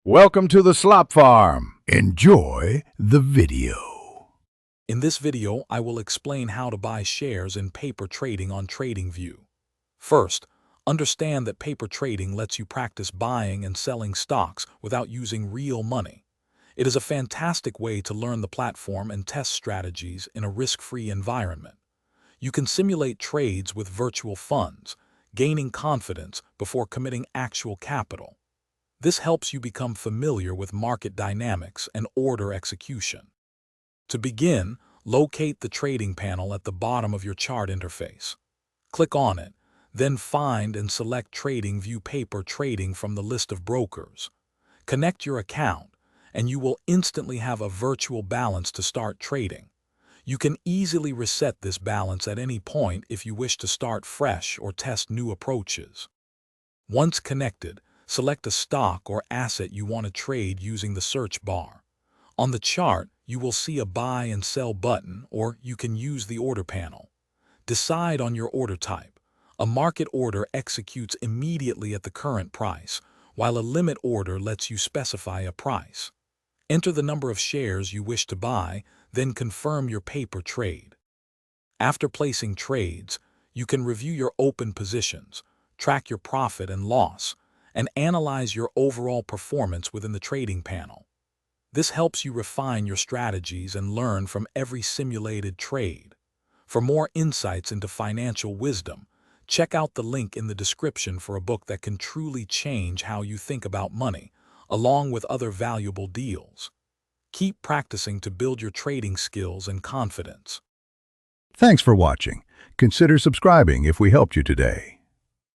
Welcome to the Slop Farm. Enjoy the video. In this video, I will explain how to buy shares in paper trading on TradingView. First, understand that paper trading lets you practice buying and selling stocks without using real money. It is a fantastic way to learn the platform and test strategies in a risk-free environment. You can simulate trades with virtual funds, gaining confidence before committing actual capital. This helps you become familiar with market dynamics and order execution. To begin, locate the trading panel at the bottom of your chart interface. Click on it, then find and select TradingView Paper Trading from the list of brokers. Connect your account, and you will instantly have a virtual balance to start trading. You can easily reset this balance at any point if you wish to start fresh or test new approaches. Once connected, select a stock or asset you want to trade using the search bar. On the chart, you will see a buy and sell button, or you can use the order panel. Decide on your order type. A market order executes immediately at the current price, while a limit order lets you specify a price. Enter the number of shares you wish to buy, then confirm your paper trade. After placing trades, you can review your open positions, track your profit and loss, and analyze your overall performance within the trading panel. This helps you refine your strategies and learn from every simulated trade. For more insights into financial wisdom, check out the link in the description for a book that can truly change how you think about money, along with other valuable deals. Keep practicing to build your trading skills and confidence. Thanks for watching. Consider subscribing if we helped you today.